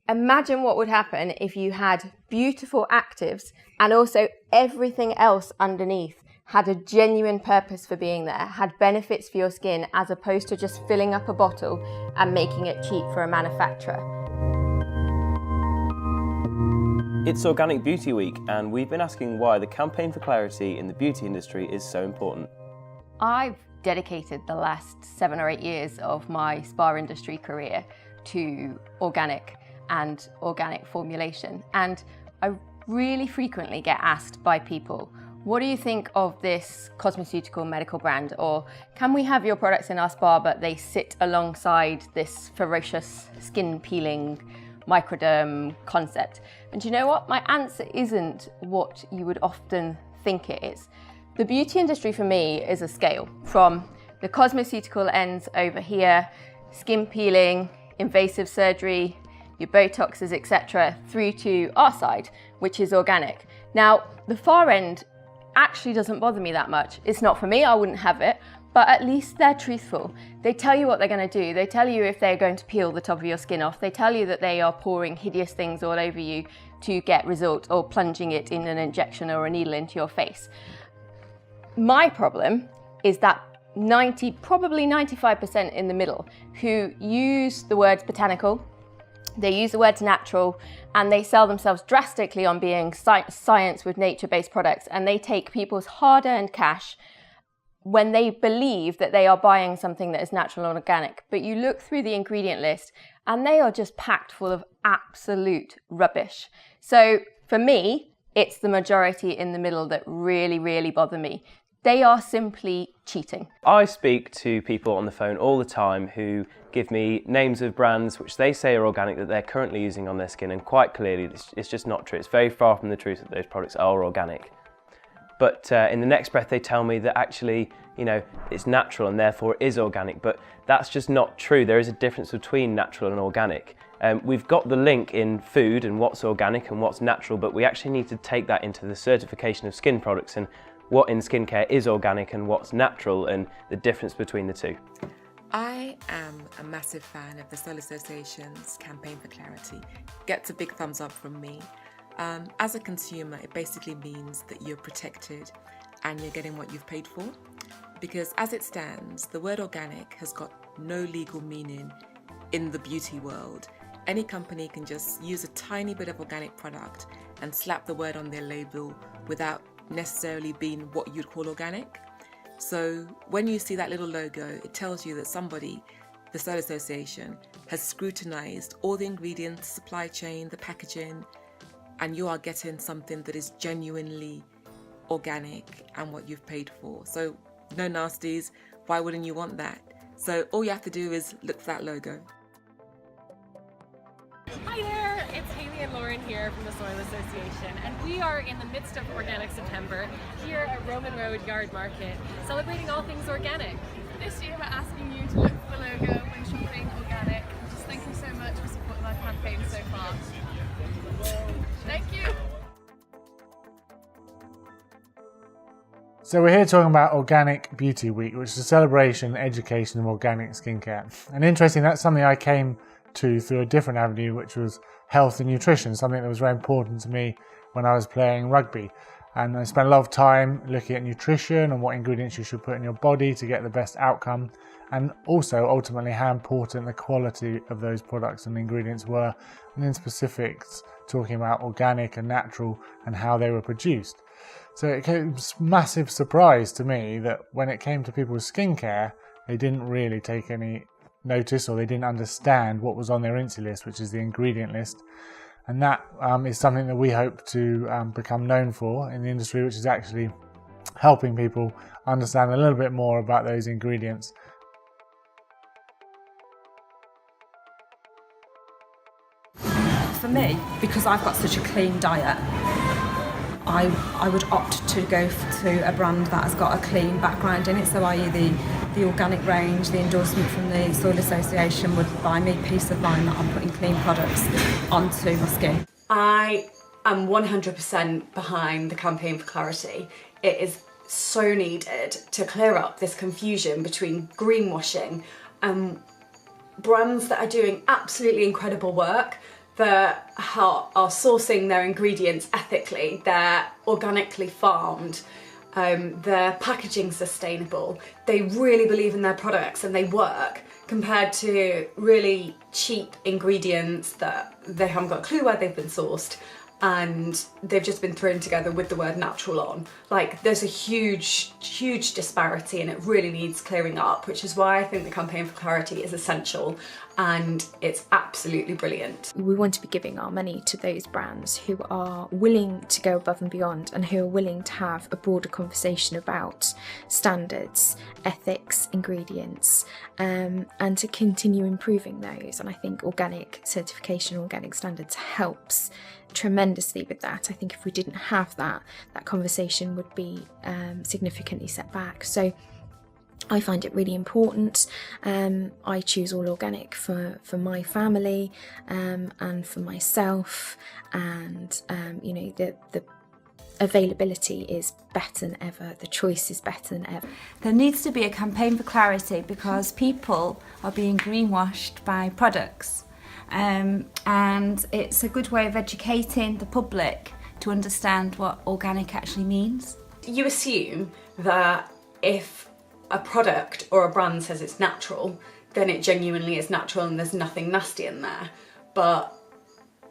Imagine what would happen if you had beautiful actives and also everything else underneath had a genuine purpose for being there, had benefits for your skin, as opposed to just filling up a bottle and making it cheap for a manufacturer. It's Organic Beauty Week, and we've been asking why the campaign for clarity in the beauty industry is so important. I've dedicated the last 7 or 8 years of my spa industry career to organic and organic formulation, and I really frequently get asked by people, what do you think of this cosmeceutical medical brand? Or can we have your products in our spa but they sit alongside this ferocious skin peeling microderm concept? And you know what? My answer isn't what you would often think it is. The beauty industry for me is a scale from the cosmeceutical ends over here, skin peeling, invasive surgery, your Botoxes, etc., through to our side, which is organic. Now, the far end actually doesn't bother me that much. It's not for me, I wouldn't have it, but at least they're truthful. They tell you what they're going to do. They tell you if they're going to peel the top of your skin off. They tell you that they are pouring hideous things all over you to get results, or plunging it in an injection or a needle into your face. My problem is that probably 95% in the middle who use the words botanical, they use the words natural, and they sell themselves drastically on being science with nature-based products, and they take people's hard-earned cash when they believe that they are buying something that is natural and organic. But you look through the ingredient list and they are just packed full of absolute rubbish. So for me, it's the majority in the middle that really, really bother me. They are simply cheating. I speak to people on the phone all the time who give me names of brands which they say are organic that they're currently using on their skin, and quite clearly it's just not true. It's very far from the truth that those products are organic. But in the next breath they tell me that actually, it's natural and therefore it is organic, but that's just not true. There is a difference between natural and organic. We've got the link in food and what's organic and what's natural, but we actually need to take that into the certification of skin products and what in skincare is organic and what's natural, and the difference between the two. I am a massive fan of the Soil Association's campaign for clarity. Gets a big thumbs up from me. As a consumer, it basically means that you're protected and you're getting what you've paid for. Because as it stands, the word organic has got no legal meaning in the beauty world. Any company can just use a tiny bit of organic product and slap the word on their label without necessarily being what you'd call organic. So when you see that little logo, it tells you that somebody, the Soil Association, has scrutinized all the ingredients, supply chain, the packaging, and you are getting something that is genuinely organic and what you've paid for. So no nasties, why wouldn't you want that? So all you have to do is look for that logo. Hi there, it's Haley and Lauren here from the Soil Association, and we are in the midst of Organic September here at Roman Road Yard Market, celebrating all things organic. This year we're asking you to look for the logo when shopping organic. Just thank you so much for supporting our campaign so far. Thank you. So we're here talking about Organic Beauty Week, which is a celebration and education of organic skincare. And interesting, that's something I came to through a different avenue, which was health and nutrition, something that was very important to me when I was playing rugby. And I spent a lot of time looking at nutrition and what ingredients you should put in your body to get the best outcome, and also ultimately how important the quality of those products and ingredients were, and in specifics talking about organic and natural and how they were produced. So it was a massive surprise to me that when it came to people's skincare, they didn't really take any notice, or they didn't understand what was on their INSI list, which is the ingredient list. And that is something that we hope to become known for in the industry, which is actually helping people understand a little bit more about those ingredients. For me, because I've got such a clean diet, I would opt to go to a brand that has got a clean background in it, so i.e. the organic range, the endorsement from the Soil Association would buy me peace of mind that I'm putting clean products onto my skin. I am 100% behind the campaign for clarity. It is so needed to clear up this confusion between greenwashing and brands that are doing absolutely incredible work that are sourcing their ingredients ethically, they're organically farmed, their packaging sustainable, they really believe in their products and they work, compared to really cheap ingredients that they haven't got a clue where they've been sourced and they've just been thrown together with the word natural on. Like, there's a huge disparity and it really needs clearing up, which is why I think the campaign for clarity is essential and it's absolutely brilliant. We want to be giving our money to those brands who are willing to go above and beyond and who are willing to have a broader conversation about standards, ethics, ingredients, and to continue improving those. And I think organic certification, organic standards helps tremendously with that. I think if we didn't have that, that conversation would be significantly set back. So I find it really important. I choose all organic for my family and for myself, and you know, the availability is better than ever, the choice is better than ever. There needs to be a campaign for clarity because people are being greenwashed by products, and it's a good way of educating the public to understand what organic actually means. You assume that if a product or a brand says it's natural, then it genuinely is natural and there's nothing nasty in there. But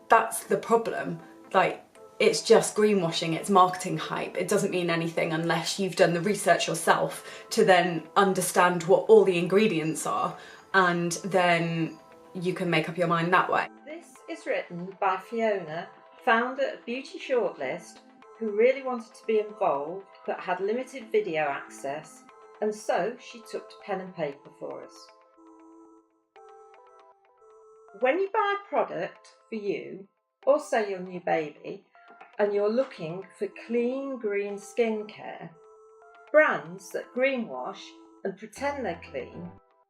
that's the problem. Like, it's just greenwashing, it's marketing hype. It doesn't mean anything unless you've done the research yourself to then understand what all the ingredients are, and then you can make up your mind that way. This is written by Fiona, founder of Beauty Shortlist, who really wanted to be involved but had limited video access, and so she took to pen and paper for us. When you buy a product for you, or say your new baby, and you're looking for clean green skincare, brands that greenwash and pretend they're clean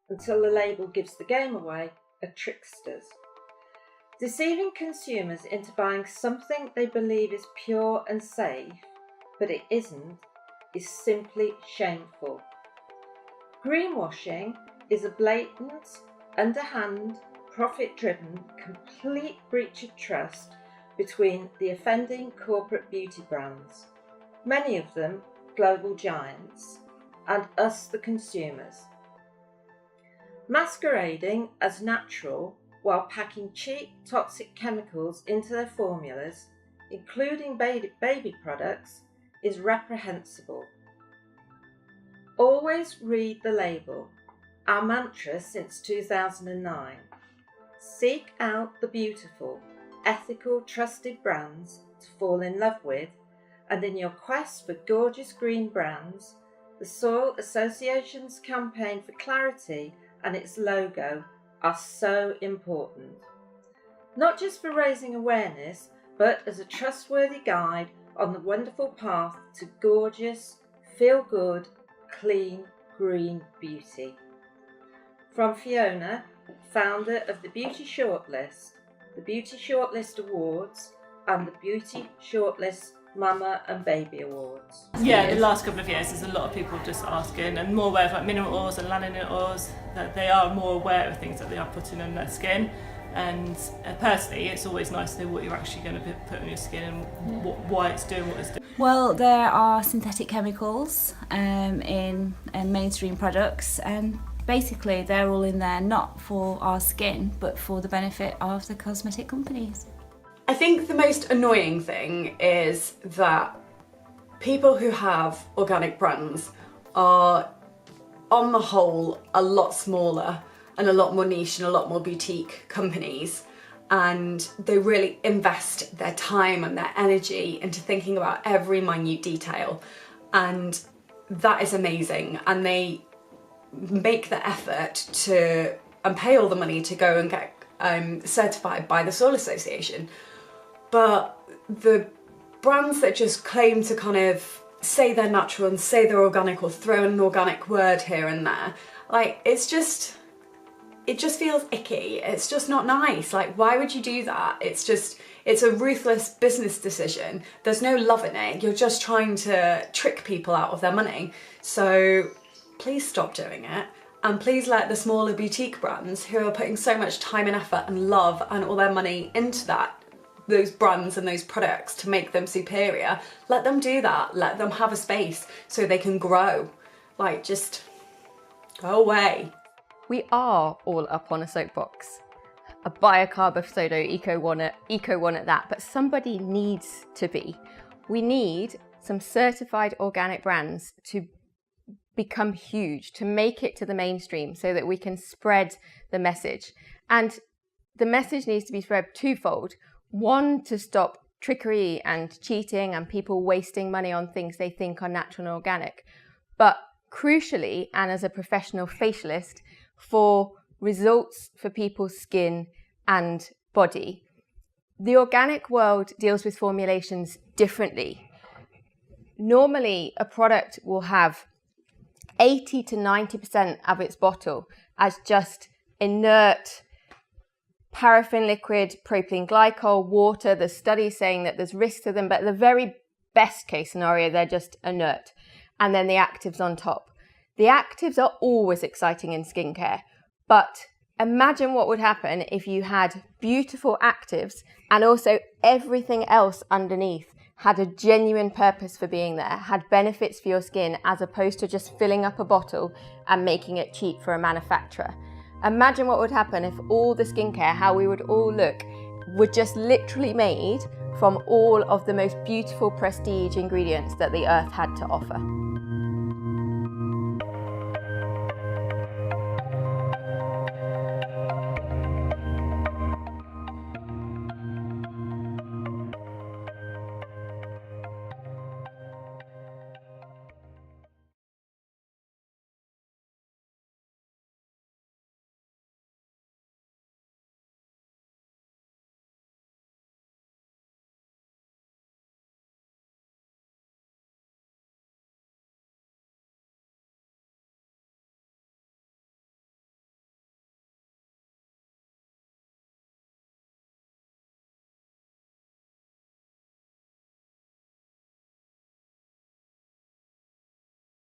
until the label gives the game away are tricksters. Deceiving consumers into buying something they believe is pure and safe, but it isn't, is simply shameful. Greenwashing is a blatant, underhand, profit-driven, complete breach of trust between the offending corporate beauty brands, many of them global giants, and us, the consumers. Masquerading as natural while packing cheap, toxic chemicals into their formulas, including baby products, is reprehensible. Always read the label, our mantra since 2009. Seek out the beautiful, ethical, trusted brands to fall in love with, and in your quest for gorgeous green brands, the Soil Association's campaign for clarity and its logo are so important. Not just for raising awareness, but as a trustworthy guide on the wonderful path to gorgeous, feel-good, clean, green beauty. From Fiona, founder of the Beauty Shortlist, the Beauty Shortlist Awards, and the Beauty Shortlist Mama and Baby Awards. Yeah, the last couple of years there's a lot of people just asking and more aware of like mineral oils and lanolin oils, that they are more aware of things that they are putting on their skin. And personally, it's always nice to know what you're actually going to put on your skin and why it's doing what it's doing. Well, there are synthetic chemicals in mainstream products, and basically they're all in there not for our skin but for the benefit of the cosmetic companies. I think the most annoying thing is that people who have organic brands are, on the whole, a lot smaller and a lot more niche and a lot more boutique companies, and they really invest their time and their energy into thinking about every minute detail, and that is amazing, and they make the effort to and pay all the money to go and get certified by the Soil Association. But the brands that just claim to kind of say they're natural and say they're organic or throw in an organic word here and there, like, it just feels icky. It's just not nice. Like, why would you do that? It's a ruthless business decision. There's no love in it. You're just trying to trick people out of their money. So please stop doing it. And please let the smaller boutique brands who are putting so much time and effort and love and all their money into those brands and those products to make them superior, let them do that. Let them have a space so they can grow. Like, just go away. We are all up on a soapbox. A bicarb of soda, eco one at that, but somebody needs to be. We need some certified organic brands to become huge, to make it to the mainstream so that we can spread the message. And the message needs to be spread twofold. One, to stop trickery and cheating and people wasting money on things they think are natural and organic. But crucially, and as a professional facialist, for results for people's skin and body. The organic world deals with formulations differently. Normally, a product will have 80 to 90% of its bottle as just inert paraffin liquid, propylene glycol, water. There's studies saying that there's risk to them, but the very best case scenario, they're just inert. And then the actives on top. The actives are always exciting in skincare, but imagine what would happen if you had beautiful actives and also everything else underneath had a genuine purpose for being there, had benefits for your skin, as opposed to just filling up a bottle and making it cheap for a manufacturer. Imagine what would happen if all the skincare, how we would all look, were just literally made from all of the most beautiful prestige ingredients that the earth had to offer.